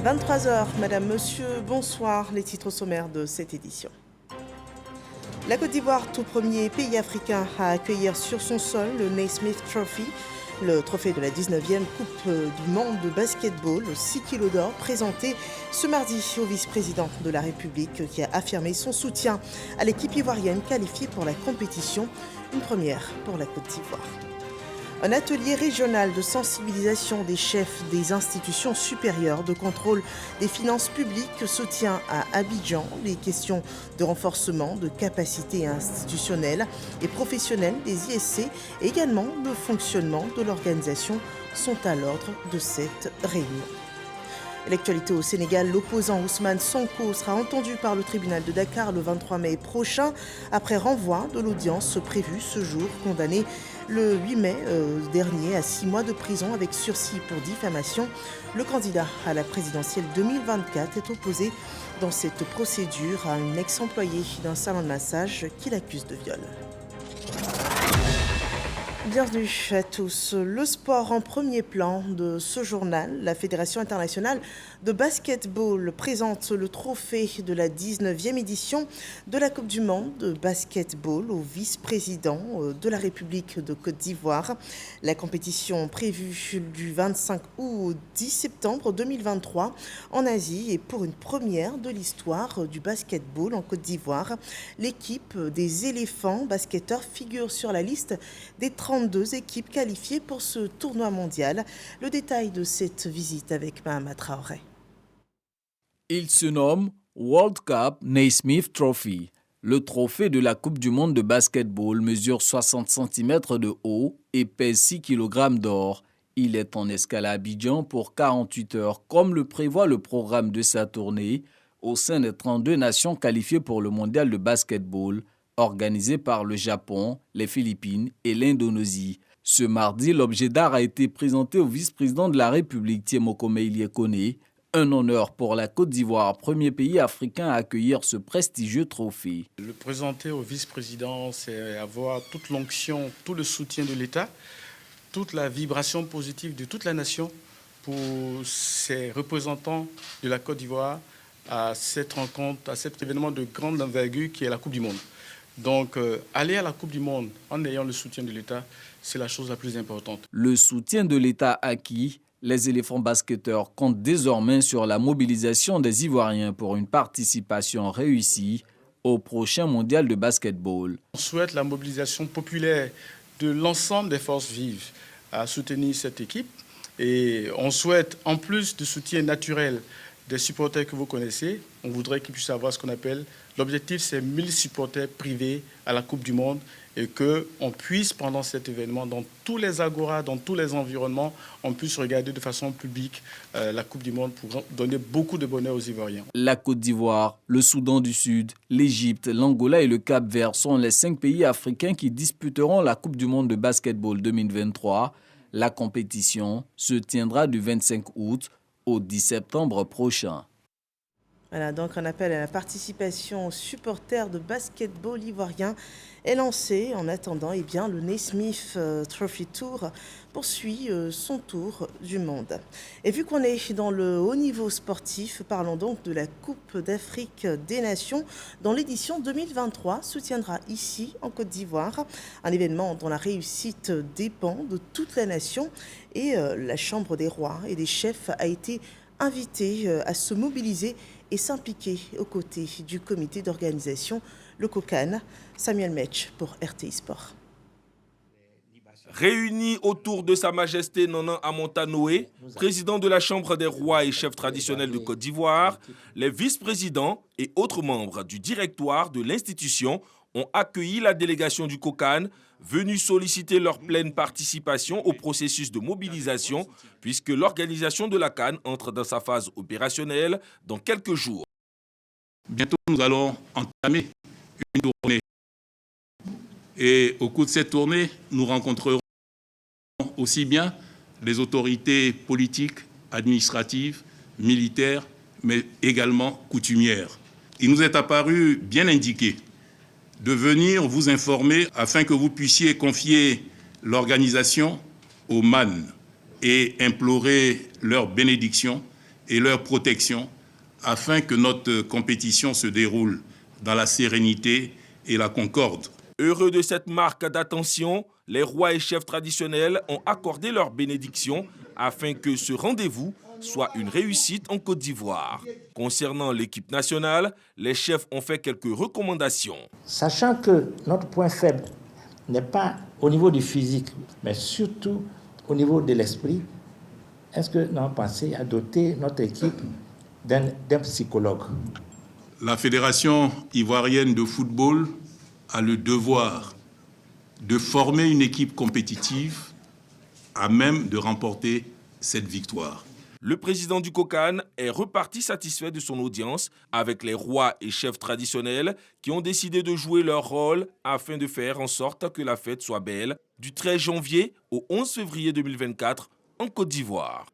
23h, Madame, Monsieur, bonsoir. Les titres sommaires de cette édition. La Côte d'Ivoire, tout premier pays africain à accueillir sur son sol le Naismith Trophy, le trophée de la 19e Coupe du Monde de basketball, 6 kilos d'or, présenté ce mardi au vice-président de la République qui a affirmé son soutien à l'équipe ivoirienne qualifiée pour la compétition, une première pour la Côte d'Ivoire. Un atelier régional de sensibilisation des chefs des institutions supérieures de contrôle des finances publiques se tient à Abidjan. Les questions de renforcement de capacités institutionnelles et professionnelles des ISC et également le fonctionnement de l'organisation sont à l'ordre de cette réunion. L'actualité au Sénégal, l'opposant Ousmane Sonko sera entendu par le tribunal de Dakar le 23 mai prochain après renvoi de l'audience prévue ce jour, condamné le 8 mai dernier à 6 mois de prison avec sursis pour diffamation. Le candidat à la présidentielle 2024 est opposé dans cette procédure à un ex-employé d'un salon de massage qui l'accuse de viol. Bienvenue à tous. Le sport en premier plan de ce journal. La Fédération internationale de basketball présente le trophée de la 19e édition de la Coupe du Monde de basketball au vice-président de la République de Côte d'Ivoire. La compétition prévue du 25 août au 10 septembre 2023 en Asie est pour une première de l'histoire du basketball en Côte d'Ivoire. L'équipe des éléphants basketteurs figure sur la liste des 32 équipes qualifiées pour ce tournoi mondial. Le détail de cette visite avec Mahama Traoré. Il se nomme World Cup Naismith Trophy. Le trophée de la Coupe du Monde de basketball mesure 60 cm de haut et pèse 6 kg d'or. Il est en escale à Abidjan pour 48 heures, comme le prévoit le programme de sa tournée, au sein des 32 nations qualifiées pour le mondial de basketball, organisé par le Japon, les Philippines et l'Indonésie. Ce mardi, l'objet d'art a été présenté au vice-président de la République, Thiemokome Ilie-Kone. Un honneur pour la Côte d'Ivoire, premier pays africain à accueillir ce prestigieux trophée. Le présenter au vice-président, c'est avoir toute l'onction, tout le soutien de l'État, toute la vibration positive de toute la nation pour ces représentants de la Côte d'Ivoire à cette rencontre, à cet événement de grande envergure qui est la Coupe du Monde. Donc, aller à la Coupe du Monde en ayant le soutien de l'État, c'est la chose la plus importante. Le soutien de l'État acquis, les éléphants basketteurs comptent désormais sur la mobilisation des Ivoiriens pour une participation réussie au prochain mondial de basketball. On souhaite la mobilisation populaire de l'ensemble des forces vives à soutenir cette équipe. Et on souhaite, en plus du soutien naturel des supporters que vous connaissez, on voudrait qu'ils puissent avoir ce qu'on appelle, l'objectif c'est 1000 supporters privés à la Coupe du Monde et qu'on puisse pendant cet événement, dans tous les agoras, dans tous les environnements, on puisse regarder de façon publique la Coupe du Monde pour donner beaucoup de bonheur aux Ivoiriens. La Côte d'Ivoire, le Soudan du Sud, l'Égypte, l'Angola et le Cap-Vert sont les 5 pays africains qui disputeront la Coupe du Monde de basketball 2023. La compétition se tiendra du 25 août au 10 septembre prochain. Voilà, donc un appel à la participation aux supporters de basketball ivoiriens est lancé. En attendant, le Naismith Trophy Tour poursuit son tour du monde. Et vu qu'on est dans le haut niveau sportif, parlons donc de la Coupe d'Afrique des Nations dont l'édition 2023 se tiendra ici en Côte d'Ivoire. Un événement dont la réussite dépend de toute la nation et la Chambre des rois et des chefs a été invitée à se mobiliser et s'impliquer aux côtés du comité d'organisation, le COCAN. Samuel Metch pour RTI Sport. Réunis autour de Sa Majesté Nana Amonta Noé, président de la Chambre des rois et chef traditionnel de Côte d'Ivoire, les vice-présidents et autres membres du directoire de l'institution ont accueilli la délégation du COCAN, venus solliciter leur pleine participation au processus de mobilisation, puisque l'organisation de la CAN entre dans sa phase opérationnelle dans quelques jours. Bientôt, nous allons entamer une tournée. Et au cours de cette tournée, nous rencontrerons aussi bien les autorités politiques, administratives, militaires, mais également coutumières. Il nous est apparu bien indiqué de venir vous informer afin que vous puissiez confier l'organisation aux MAN et implorer leur bénédiction et leur protection afin que notre compétition se déroule dans la sérénité et la concorde. Heureux de cette marque d'attention, les rois et chefs traditionnels ont accordé leur bénédiction afin que ce rendez-vous soit une réussite en Côte d'Ivoire. Concernant l'équipe nationale, les chefs ont fait quelques recommandations. Sachant que notre point faible n'est pas au niveau du physique, mais surtout au niveau de l'esprit, est-ce que nous avons pensé à doter notre équipe d'un psychologue? La Fédération ivoirienne de football a le devoir de former une équipe compétitive à même de remporter cette victoire. Le président du COCAN est reparti satisfait de son audience avec les rois et chefs traditionnels qui ont décidé de jouer leur rôle afin de faire en sorte que la fête soit belle du 13 janvier au 11 février 2024 en Côte d'Ivoire.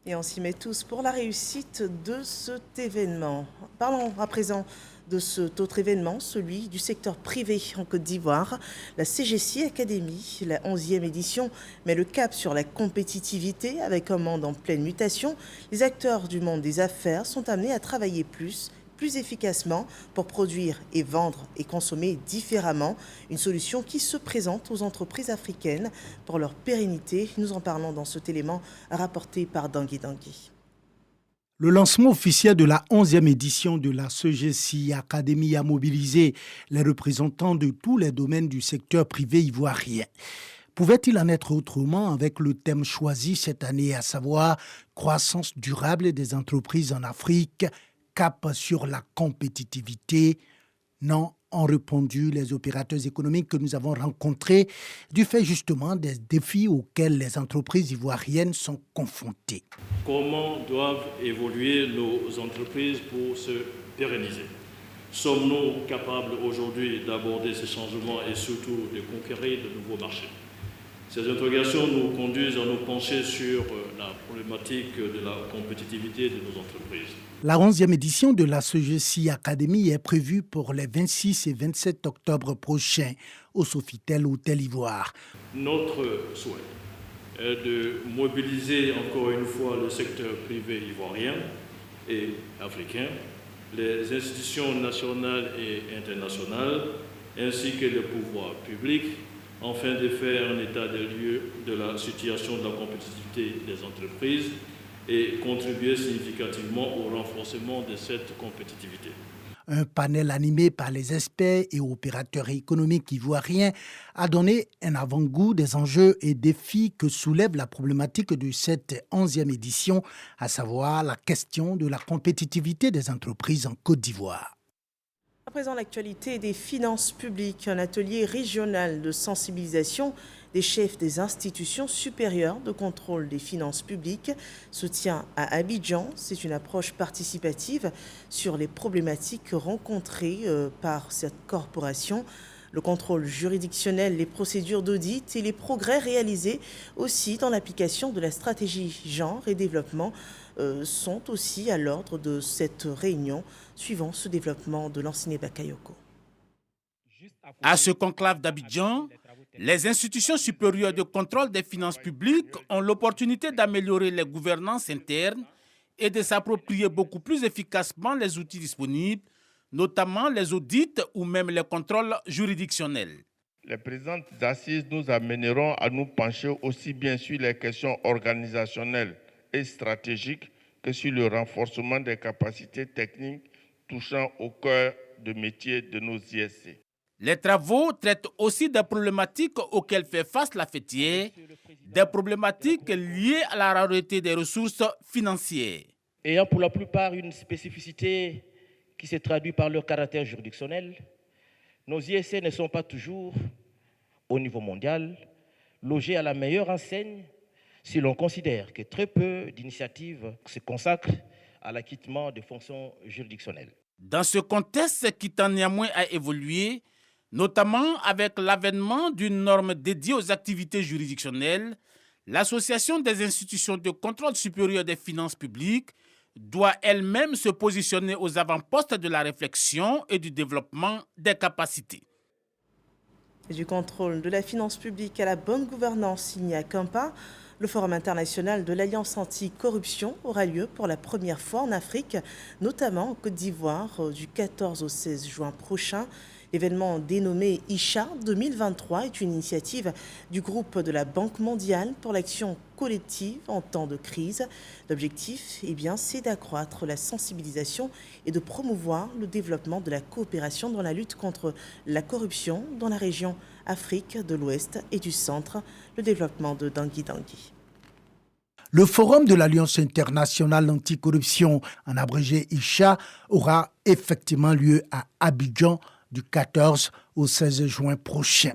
Et on s'y met tous pour la réussite de cet événement. Parlons à présent de cet autre événement, celui du secteur privé en Côte d'Ivoire. La CGC Academy, la 11e édition, met le cap sur la compétitivité avec un monde en pleine mutation. Les acteurs du monde des affaires sont amenés à travailler plus efficacement pour produire et vendre et consommer différemment. Une solution qui se présente aux entreprises africaines pour leur pérennité. Nous en parlons dans cet élément rapporté par Dangui Dangui. Le lancement officiel de la 11e édition de la CGC Academy a mobilisé les représentants de tous les domaines du secteur privé ivoirien. Pouvait-il en être autrement avec le thème choisi cette année, à savoir croissance durable des entreprises en Afrique, cap sur la compétitivité? Non, ont répondu les opérateurs économiques que nous avons rencontrés du fait justement des défis auxquels les entreprises ivoiriennes sont confrontées. Comment doivent évoluer nos entreprises pour se pérenniser? Sommes-nous capables aujourd'hui d'aborder ces changements et surtout de conquérir de nouveaux marchés? Ces interrogations nous conduisent à nous pencher sur la problématique de la compétitivité de nos entreprises. La 11e édition de la CGC Academy est prévue pour les 26 et 27 octobre prochains au Sofitel Hôtel Ivoire. Notre souhait est de mobiliser encore une fois le secteur privé ivoirien et africain, les institutions nationales et internationales, ainsi que le pouvoir public, afin de faire un état des lieux de la situation de la compétitivité des entreprises et contribuer significativement au renforcement de cette compétitivité. Un panel animé par les experts et opérateurs économiques ivoiriens a donné un avant-goût des enjeux et défis que soulève la problématique de cette 11e édition, à savoir la question de la compétitivité des entreprises en Côte d'Ivoire. À présent, l'actualité des finances publiques, un atelier régional de sensibilisation des chefs des institutions supérieures de contrôle des finances publiques se tient à Abidjan. C'est une approche participative sur les problématiques rencontrées par cette corporation. Le contrôle juridictionnel, les procédures d'audit et les progrès réalisés aussi dans l'application de la stratégie genre et développement sont aussi à l'ordre de cette réunion, suivant ce développement de l'Anciné Bakayoko. À ce conclave d'Abidjan, les institutions supérieures de contrôle des finances publiques ont l'opportunité d'améliorer les gouvernances internes et de s'approprier beaucoup plus efficacement les outils disponibles, notamment les audits ou même les contrôles juridictionnels. Les présentes assises nous amèneront à nous pencher aussi bien sur les questions organisationnelles et stratégiques que sur le renforcement des capacités techniques touchant au cœur de métier de nos ISC. Les travaux traitent aussi des problématiques auxquelles fait face la fêtière, des problématiques liées à la rareté des ressources financières. Ayant pour la plupart une spécificité qui se traduit par leur caractère juridictionnel, nos ISC ne sont pas toujours, au niveau mondial, logés à la meilleure enseigne si l'on considère que très peu d'initiatives se consacrent à l'acquittement des fonctions juridictionnelles. Dans ce contexte qui tend néanmoins à évoluer, notamment avec l'avènement d'une norme dédiée aux activités juridictionnelles, l'Association des institutions de contrôle supérieur des finances publiques doit elle-même se positionner aux avant-postes de la réflexion et du développement des capacités. Et du contrôle de la finance publique à la bonne gouvernance, il n'y a qu'un pas. Le Forum international de l'Alliance anti-corruption aura lieu pour la première fois en Afrique, notamment en Côte d'Ivoire du 14 au 16 juin prochain. L'événement dénommé ICHA 2023 est une initiative du groupe de la Banque mondiale pour l'action collective en temps de crise. L'objectif, c'est d'accroître la sensibilisation et de promouvoir le développement de la coopération dans la lutte contre la corruption dans la région Afrique de l'Ouest et du Centre, le développement de Dangui Dangui. Le Forum de l'Alliance internationale anticorruption, en abrégé ICHA, aura effectivement lieu à Abidjan du 14 au 16 juin prochain.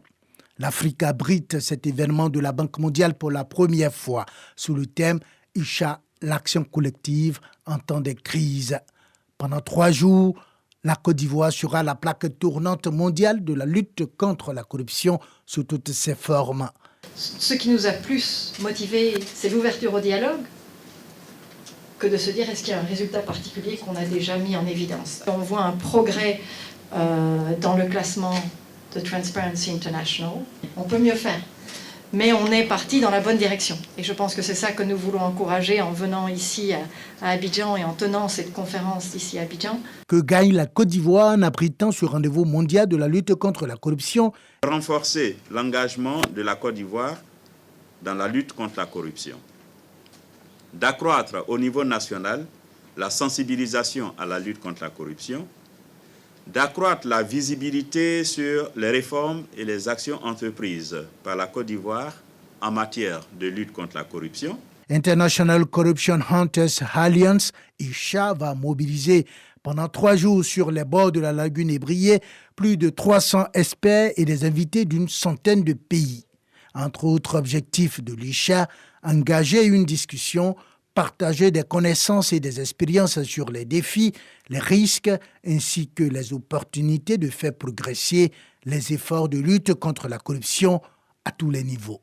L'Afrique abrite cet événement de la Banque mondiale pour la première fois sous le thème ICHA, l'action collective en temps de crise. Pendant 3 jours, la Côte d'Ivoire sera la plaque tournante mondiale de la lutte contre la corruption sous toutes ses formes. Ce qui nous a plus motivés, c'est l'ouverture au dialogue, que de se dire est-ce qu'il y a un résultat particulier qu'on a déjà mis en évidence. On voit un progrès dans le classement de Transparency International. On peut mieux faire, mais on est parti dans la bonne direction. Et je pense que c'est ça que nous voulons encourager en venant ici à Abidjan et en tenant cette conférence ici à Abidjan. Que gagne la Côte d'Ivoire en abritant ce rendez-vous mondial de la lutte contre la corruption? Renforcer l'engagement de la Côte d'Ivoire dans la lutte contre la corruption. D'accroître au niveau national la sensibilisation à la lutte contre la corruption. D'accroître la visibilité sur les réformes et les actions entreprises par la Côte d'Ivoire en matière de lutte contre la corruption. International Corruption Hunters Alliance, ICHA, va mobiliser pendant 3 jours sur les bords de la lagune Ébrié plus de 300 experts et des invités d'une centaine de pays. Entre autres objectifs de l'ICHA, engager une discussion, partager des connaissances et des expériences sur les défis, les risques, ainsi que les opportunités de faire progresser les efforts de lutte contre la corruption à tous les niveaux.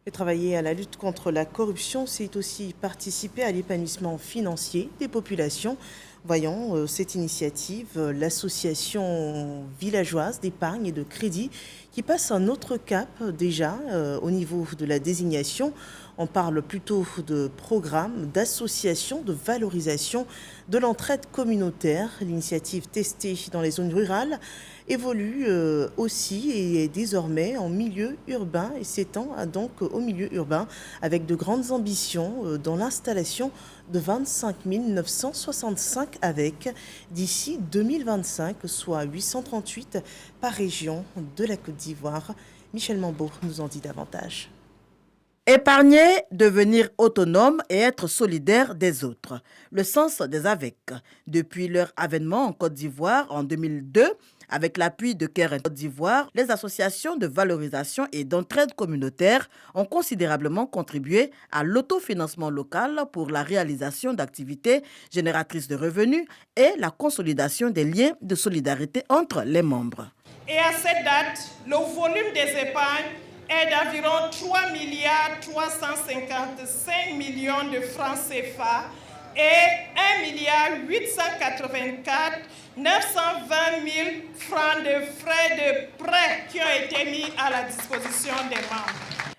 Et travailler à la lutte contre la corruption, c'est aussi participer à l'épanouissement financier des populations. Voyons cette initiative, l'association villageoise d'épargne et de crédit qui passe un autre cap déjà au niveau de la désignation. On parle plutôt de programme, d'association, de valorisation de l'entraide communautaire. L'initiative testée dans les zones rurales évolue aussi et est désormais en milieu urbain et s'étend donc au milieu urbain avec de grandes ambitions dans l'installation de 25 965 avec d'ici 2025, soit 838 par région de la Côte d'Ivoire. Michel Mambo nous en dit davantage. Épargner, devenir autonome et être solidaire des autres. Le sens des AVEC. Depuis leur avènement en Côte d'Ivoire en 2002, avec l'appui de Care Côte d'Ivoire, les associations de valorisation et d'entraide communautaire ont considérablement contribué à l'autofinancement local pour la réalisation d'activités génératrices de revenus et la consolidation des liens de solidarité entre les membres. Et à cette date, le volume des épargnes est d'environ 3 355 millions de francs CFA et 1 884 920 000 francs de frais de prêt qui ont été mis à la disposition des membres.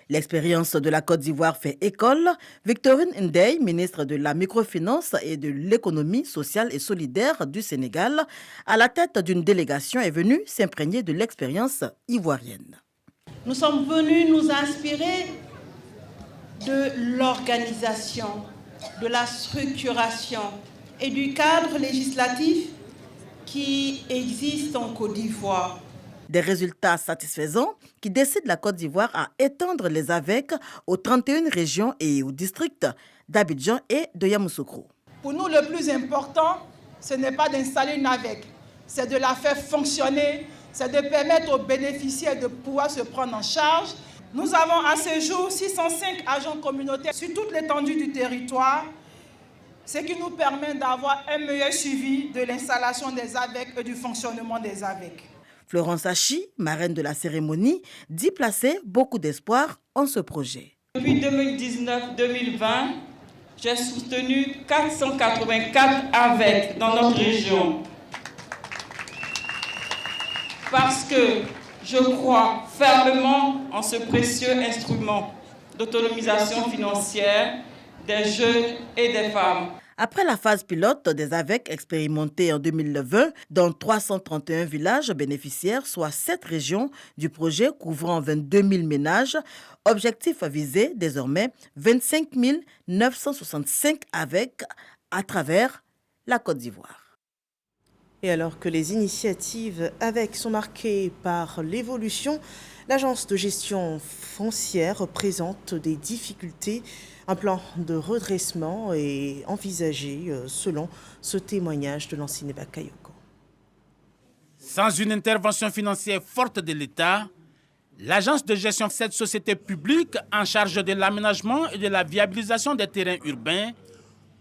L'expérience de la Côte d'Ivoire fait école. Victorine Ndeye, ministre de la Microfinance et de l'Économie sociale et solidaire du Sénégal, à la tête d'une délégation, est venue s'imprégner de l'expérience ivoirienne. Nous sommes venus nous inspirer de l'organisation, de la structuration et du cadre législatif qui existe en Côte d'Ivoire. Des résultats satisfaisants qui décident la Côte d'Ivoire à étendre les AVEC aux 31 régions et aux districts d'Abidjan et de Yamoussoukro. Pour nous, le plus important, ce n'est pas d'installer une AVEC, c'est de la faire fonctionner, c'est de permettre aux bénéficiaires de pouvoir se prendre en charge. Nous avons à ce jour 605 agents communautaires sur toute l'étendue du territoire, ce qui nous permet d'avoir un meilleur suivi de l'installation des AVEC et du fonctionnement des AVEC. Florence Hachi, marraine de la cérémonie, dit placer beaucoup d'espoir en ce projet. Depuis 2019-2020, j'ai soutenu 484 AVEC dans notre région. Parce que je crois fermement en ce précieux instrument d'autonomisation financière des jeunes et des femmes. Après la phase pilote des AVEC expérimentée en 2020 dans 331 villages bénéficiaires, soit 7 régions du projet couvrant 22 000 ménages, objectif visé désormais 25 965 AVEC à travers la Côte d'Ivoire. Et alors que les initiatives AVEC sont marquées par l'évolution, l'agence de gestion foncière présente des difficultés. Un plan de redressement est envisagé selon ce témoignage de l'ancien Bakayoko. Sans une intervention financière forte de l'État, l'agence de gestion de cette société publique en charge de l'aménagement et de la viabilisation des terrains urbains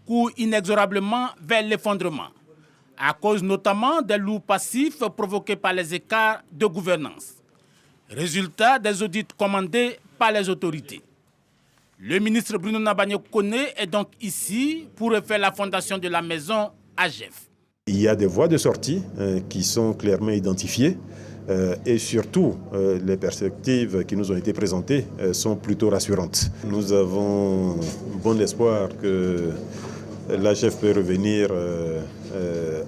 court inexorablement vers l'effondrement, à cause notamment des loups passifs provoqués par les écarts de gouvernance. Résultat des audits commandés par les autorités. Le ministre Bruno Nabagné Kone est donc ici pour refaire la fondation de la maison AGEF. Il y a des voies de sortie qui sont clairement identifiées et surtout les perspectives qui nous ont été présentées sont plutôt rassurantes. Nous avons bon espoir que l'AGEF peut revenir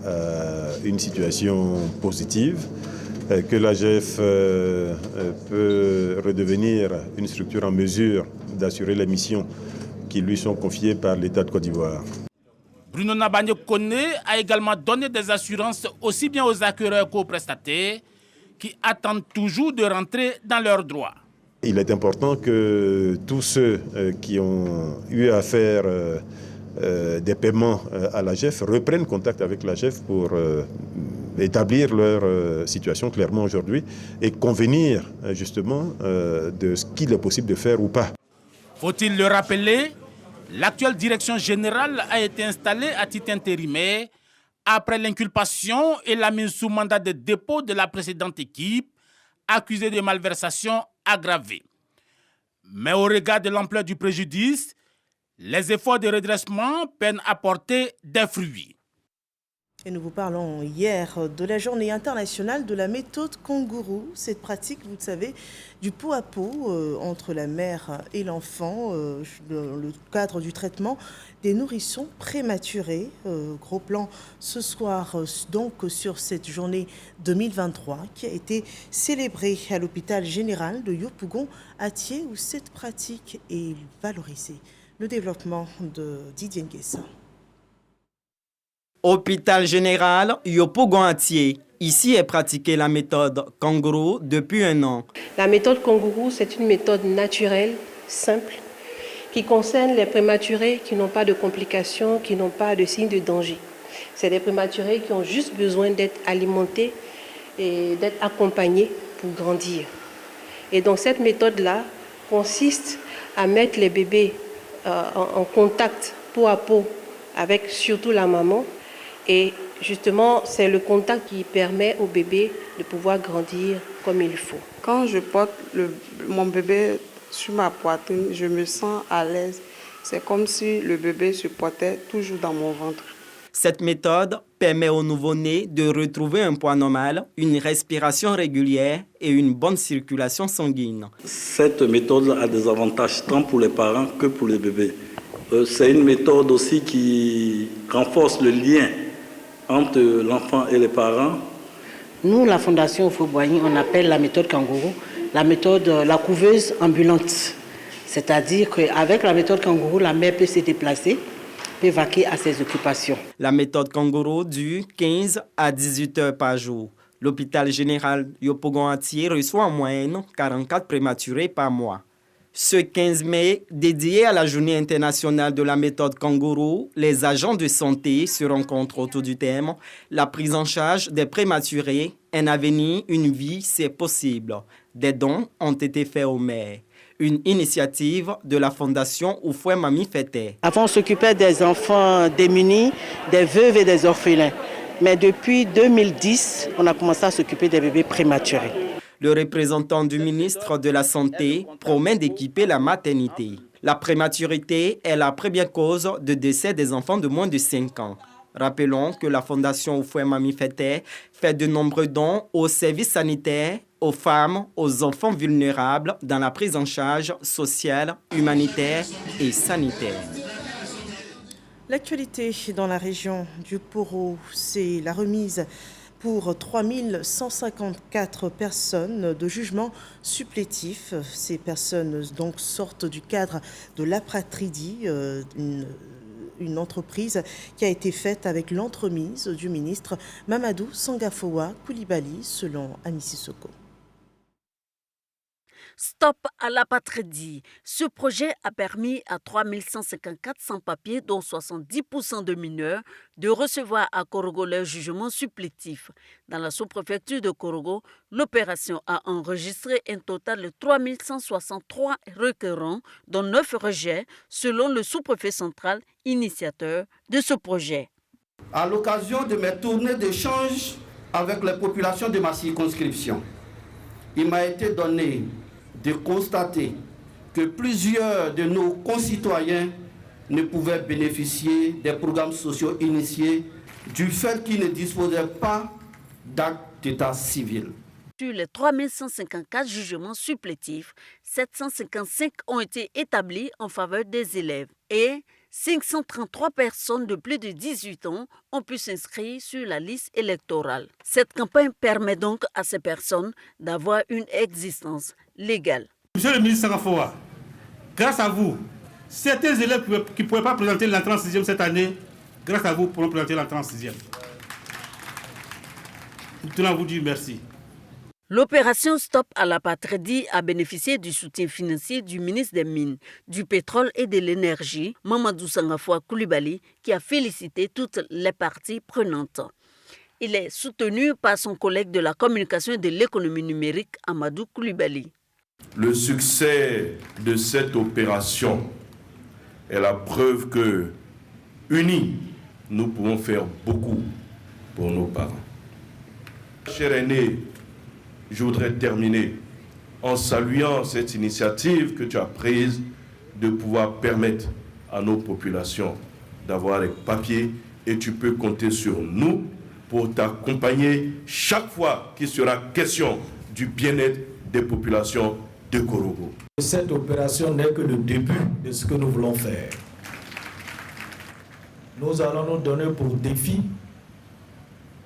à une situation positive, que l'AGEF peut redevenir une structure en mesure d'assurer les missions qui lui sont confiées par l'État de Côte d'Ivoire. Bruno Nabagné Kone a également donné des assurances aussi bien aux acquéreurs qu'aux prestataires qui attendent toujours de rentrer dans leurs droits. Il est important que tous ceux qui ont eu à faire des paiements à l'AGEF reprennent contact avec l'AGEF pour établir leur situation clairement aujourd'hui et convenir justement de ce qu'il est possible de faire ou pas. Faut-il le rappeler, l'actuelle direction générale a été installée à titre intérimaire après l'inculpation et la mise sous mandat de dépôt de la précédente équipe accusée de malversation aggravée. Mais au regard de l'ampleur du préjudice, les efforts de redressement peinent à porter des fruits. Et nous vous parlons hier de la journée internationale de la méthode kangourou. Cette pratique, vous le savez, du pot à pot entre la mère et l'enfant, dans le cadre du traitement des nourrissons prématurés. Gros plan ce soir donc sur cette journée 2023 qui a été célébrée à l'hôpital général de Yopougon à Thiès où cette pratique est valorisée. Le développement de Didier Nguessa. Hôpital général Yopougon-Atié. Ici est pratiquée la méthode kangourou depuis 1 an. La méthode kangourou, c'est une méthode naturelle, simple, qui concerne les prématurés qui n'ont pas de complications, qui n'ont pas de signes de danger. C'est des prématurés qui ont juste besoin d'être alimentés et d'être accompagnés pour grandir. Et donc cette méthode-là consiste à mettre les bébés en contact peau à peau avec surtout la maman. Et justement, c'est le contact qui permet au bébé de pouvoir grandir comme il faut. Quand je porte mon bébé sur ma poitrine, je me sens à l'aise. C'est comme si le bébé se portait toujours dans mon ventre. Cette méthode permet au nouveau-né de retrouver un poids normal, une respiration régulière et une bonne circulation sanguine. Cette méthode a des avantages tant pour les parents que pour les bébés. C'est une méthode aussi qui renforce le lien entre l'enfant et les parents. Nous, la Fondation Houphouët-Boigny, on appelle la méthode kangourou la méthode la couveuse ambulante. C'est-à-dire qu'avec la méthode kangourou, la mère peut se déplacer, peut vaquer à ses occupations. La méthode kangourou dure 15 à 18 heures par jour. L'hôpital général Yopougon-Atié reçoit en moyenne 44 prématurés par mois. Ce 15 mai, dédié à la journée internationale de la méthode kangourou, les agents de santé se rencontrent autour du thème « La prise en charge des prématurés, un avenir, une vie, c'est possible ». Des dons ont été faits aux mères. Une initiative de la Fondation Houphouët-Mamie Fété. Avant, on s'occupait des enfants démunis, des veuves et des orphelins. Mais depuis 2010, on a commencé à s'occuper des bébés prématurés. Le représentant du ministre de la Santé promet d'équiper la maternité. La prématurité est la première cause de décès des enfants de moins de 5 ans. Rappelons que la Fondation Houphouët Mamie Fetteh fait de nombreux dons aux services sanitaires, aux femmes, aux enfants vulnérables dans la prise en charge sociale, humanitaire et sanitaire. L'actualité dans la région du Poro, c'est la remise pour 3154 personnes de jugement supplétif. Ces personnes donc sortent du cadre de l'Apatridie, une entreprise qui a été faite avec l'entremise du ministre Mamadou Sangafowa Coulibaly, selon Ami Sissoko. Stop à l'Apatridie. Ce projet a permis à 3154 sans-papiers, dont 70% de mineurs, de recevoir à Korogo leur jugement supplétif. Dans la sous-préfecture de Korogo, l'opération a enregistré un total de 3163 requérants, dont 9 rejets, selon le sous-préfet central, initiateur de ce projet. À l'occasion de mes tournées d'échange avec les populations de ma circonscription, il m'a été donné de constater que plusieurs de nos concitoyens ne pouvaient bénéficier des programmes sociaux initiés du fait qu'ils ne disposaient pas d'acte d'état civil. Sur les 3154 jugements supplétifs, 755 ont été établis en faveur des élèves et 533 personnes de plus de 18 ans ont pu s'inscrire sur la liste électorale. Cette campagne permet donc à ces personnes d'avoir une existence légale. Monsieur le ministre Sangafowa, grâce à vous, certains élèves qui ne pouvaient pas présenter l'entrée en 6e cette année, grâce à vous, pourront présenter l'entrée en 6e. Nous tenons à vous dire merci. L'opération Stop à l'Apatridie a bénéficié du soutien financier du ministre des Mines, du Pétrole et de l'Énergie, Mamadou Sangafowa Coulibaly, qui a félicité toutes les parties prenantes. Il est soutenu par son collègue de la communication et de l'économie numérique, Amadou Coulibaly. Le succès de cette opération est la preuve que, unis, nous pouvons faire beaucoup pour nos parents. Cher aîné, je voudrais terminer en saluant cette initiative que tu as prise de pouvoir permettre à nos populations d'avoir les papiers, et tu peux compter sur nous pour t'accompagner chaque fois qu'il sera question du bien-être des populations de Korogo. Cette opération n'est que le début de ce que nous voulons faire. Nous allons nous donner pour défi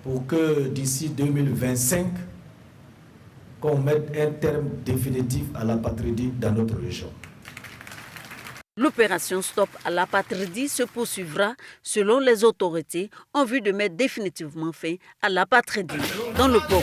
pour que d'ici 2025, qu'on mette un terme définitif à l'apatridie dans notre région. L'opération Stop à l'Apatridie se poursuivra selon les autorités en vue de mettre définitivement fin à l'apatridie dans le Poro.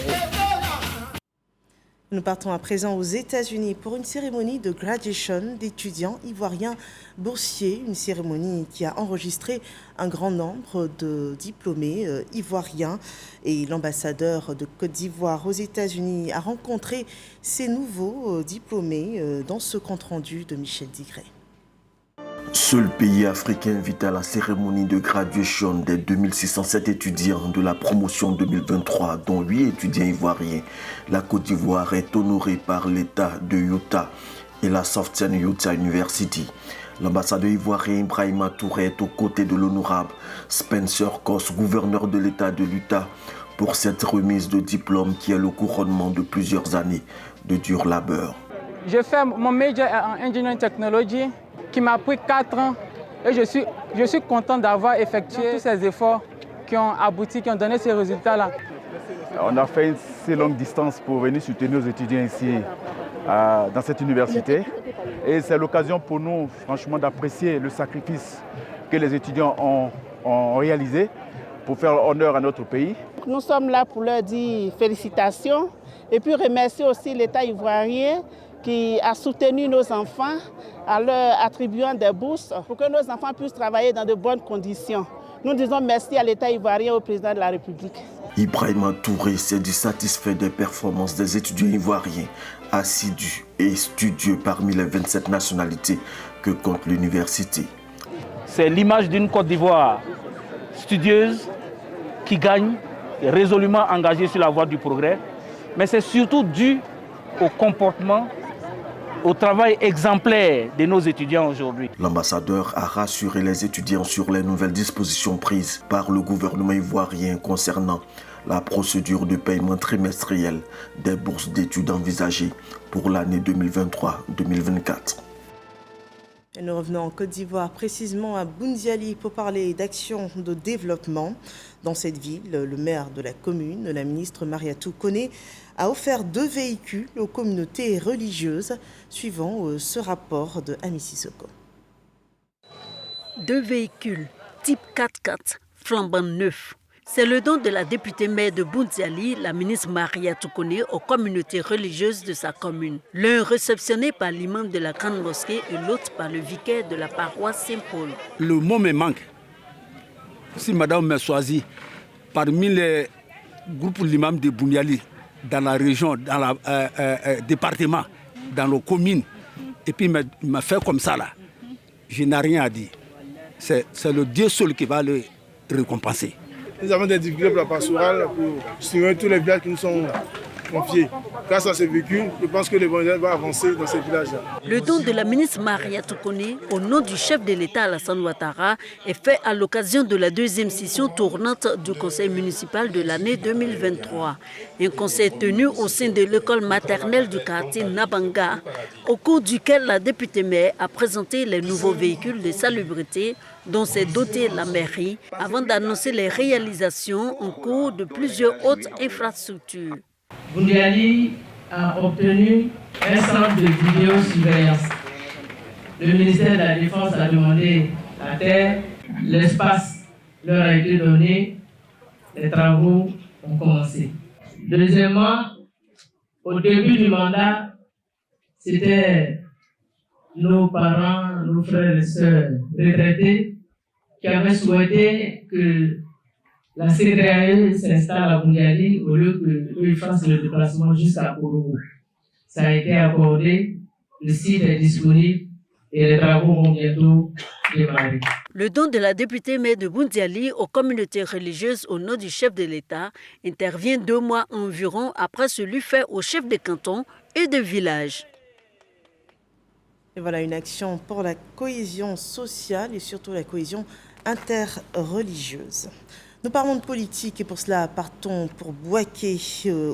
Nous partons à présent aux États-Unis pour une cérémonie de graduation d'étudiants ivoiriens boursiers, une cérémonie qui a enregistré un grand nombre de diplômés ivoiriens. Et l'ambassadeur de Côte d'Ivoire aux États-Unis a rencontré ces nouveaux diplômés dans ce compte-rendu de Michel Digré. Seul pays africain invité à la cérémonie de graduation des 2607 étudiants de la promotion 2023, dont 8 étudiants ivoiriens. La Côte d'Ivoire est honorée par l'État de Utah et la Southern Utah University. L'ambassadeur ivoirien Ibrahima Touré est aux côtés de l'honorable Spencer Coss, gouverneur de l'État de l'Utah, pour cette remise de diplôme qui est le couronnement de plusieurs années de dur labeur. J'ai fait mon major en Engineering Technology qui m'a pris 4 ans et je suis content d'avoir effectué tous ces efforts qui ont abouti, qui ont donné ces résultats-là. On a fait une si longue distance pour venir soutenir nos étudiants ici dans cette université et c'est l'occasion pour nous franchement d'apprécier le sacrifice que les étudiants ont réalisé pour faire honneur à notre pays. Nous sommes là pour leur dire félicitations et puis remercier aussi l'État ivoirien qui a soutenu nos enfants en leur attribuant des bourses pour que nos enfants puissent travailler dans de bonnes conditions. Nous disons merci à l'État ivoirien et au président de la République. Ibrahima Touré s'est dit satisfait des performances des étudiants ivoiriens, assidus et studieux parmi les 27 nationalités que compte l'université. C'est l'image d'une Côte d'Ivoire studieuse qui gagne, résolument engagée sur la voie du progrès, mais c'est surtout dû au comportement au travail exemplaire de nos étudiants aujourd'hui. L'ambassadeur a rassuré les étudiants sur les nouvelles dispositions prises par le gouvernement ivoirien concernant la procédure de paiement trimestriel des bourses d'études envisagées pour l'année 2023-2024. Et nous revenons en Côte d'Ivoire, précisément à Boundiali, pour parler d'actions de développement. Dans cette ville, le maire de la commune, la ministre Mariatou Koné, a offert 2 véhicules aux communautés religieuses, suivant ce rapport de Ami Sissoko. 2 véhicules type 4x4 flambant neufs. C'est le don de la députée maire de Boundiali, la ministre Mariatou Koné, aux communautés religieuses de sa commune. L'un réceptionné par l'imam de la grande mosquée et l'autre par le vicaire de la paroisse Saint-Paul. Le mot me manque. Si madame me choisit parmi les groupes l'imam de Boundiali, dans la région, dans le département, dans nos communes, et puis il m'a fait comme ça là, je n'ai rien à dire. C'est le Dieu seul qui va le récompenser. Nous avons des difficultés pour la pastorale, pour stimuler tous les villages qui nous sont confiés. Grâce à ce véhicule, je pense que l'évangile va avancer dans ces villages-là. Le don de la ministre Mariatou Koné, au nom du chef de l'État Alassane Ouattara, est fait à l'occasion de la 2e session tournante du conseil municipal de l'année 2023. Un conseil tenu au sein de l'école maternelle du quartier Nabanga, au cours duquel la députée maire a présenté les nouveaux véhicules de salubrité dont s'est dotée la mairie, avant d'annoncer les réalisations en cours de plusieurs autres infrastructures. Boundiali a obtenu un centre de vidéosurveillance. Le ministère de la Défense a demandé la terre, l'espace leur a été donné, les travaux ont commencé. Deuxièmement, au début du mandat, c'était nos parents, nos frères et sœurs retraités qui avaient souhaité que la CDAE s'installe à Boundiali au lieu qu'ils fassent le déplacement jusqu'à Korogo. Ça a été accordé, le site est disponible et les travaux vont bientôt démarrer. Le don de la députée maire de Boundiali aux communautés religieuses au nom du chef de l'État intervient 2 mois environ après celui fait aux chefs de canton et de village. Et voilà une action pour la cohésion sociale et surtout la cohésion interreligieuse. Nous parlons de politique et pour cela partons pour Bouaké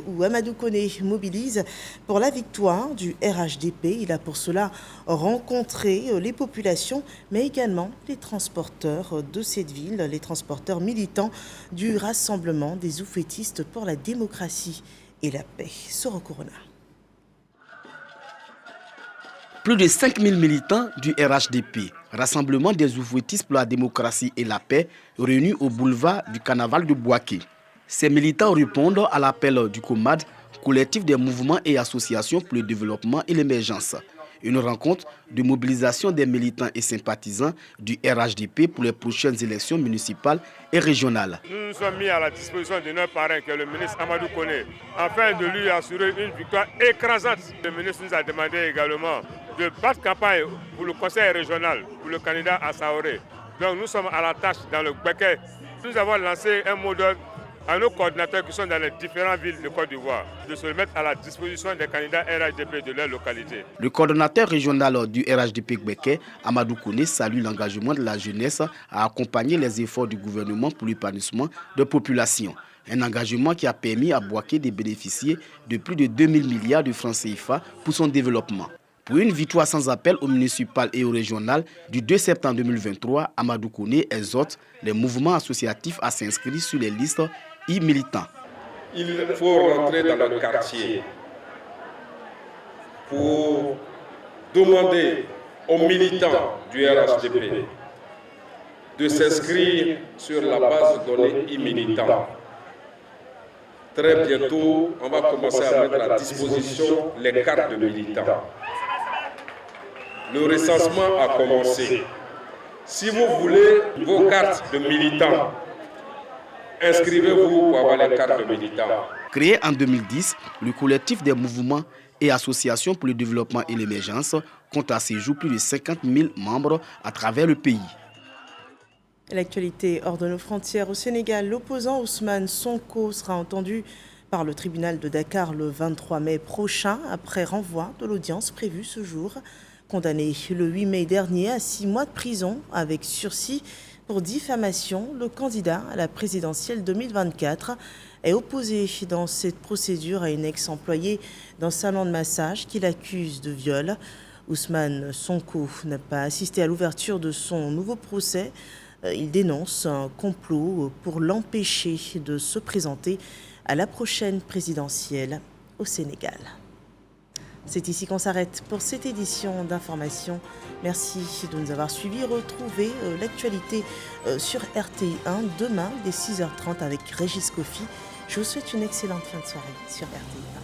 où Amadou Koné mobilise pour la victoire du RHDP. Il a pour cela rencontré les populations mais également les transporteurs de cette ville, les transporteurs militants du Rassemblement des oufettistes pour la démocratie et la paix. Soro Corona. Plus de 5000 militants du RHDP, Rassemblement des oufettistes pour la démocratie et la paix, réunis au boulevard du Carnaval de Bouaké. Ces militants répondent à l'appel du COMAD, collectif des mouvements et associations pour le développement et l'émergence. Une rencontre de mobilisation des militants et sympathisants du RHDP pour les prochaines élections municipales et régionales. Nous nous sommes mis à la disposition de notre parrain, qui est le ministre Amadou Koné, afin de lui assurer une victoire écrasante. Le ministre nous a demandé également de battre campagne pour le conseil régional, pour le candidat à Saoré. Donc nous sommes à la tâche dans le Béquet. Nous avons lancé un mot d'ordre à nos coordinateurs qui sont dans les différentes villes de Côte d'Ivoire, de se mettre à la disposition des candidats RHDP de leur localité. Le coordonnateur régional du RHDP Béquet, Amadou Koné, salue l'engagement de la jeunesse à accompagner les efforts du gouvernement pour l'épanouissement de population. Un engagement qui a permis à Bouaké de bénéficier de plus de 2000 milliards de francs CFA pour son développement. Pour une victoire sans appel au municipal et au régional du 2 septembre 2023, Amadou Koné exhorte les mouvements associatifs à s'inscrire sur les listes militants. Il faut rentrer dans le quartier pour demander aux militants du RHDP de s'inscrire sur la base de données e-militants. Très bientôt, on va commencer à mettre à disposition les cartes de militants. Le recensement a commencé. Si vous voulez vos cartes de militants, inscrivez-vous pour avoir les cartes de militants. Créé en 2010, le collectif des mouvements et associations pour le développement et l'émergence compte à ce jour plus de 50 000 membres à travers le pays. L'actualité hors de nos frontières au Sénégal, l'opposant Ousmane Sonko sera entendu par le tribunal de Dakar le 23 mai prochain, après renvoi de l'audience prévue ce jour. Condamné le 8 mai dernier à 6 mois de prison avec sursis pour diffamation, le candidat à la présidentielle 2024 est opposé dans cette procédure à une ex-employée d'un salon de massage qu'il accuse de viol. Ousmane Sonko n'a pas assisté à l'ouverture de son nouveau procès. Il dénonce un complot pour l'empêcher de se présenter à la prochaine présidentielle au Sénégal. C'est ici qu'on s'arrête pour cette édition d'information. Merci de nous avoir suivis. Retrouvez l'actualité sur RTI1 demain dès 6h30 avec Régis Kofi. Je vous souhaite une excellente fin de soirée sur RTI1.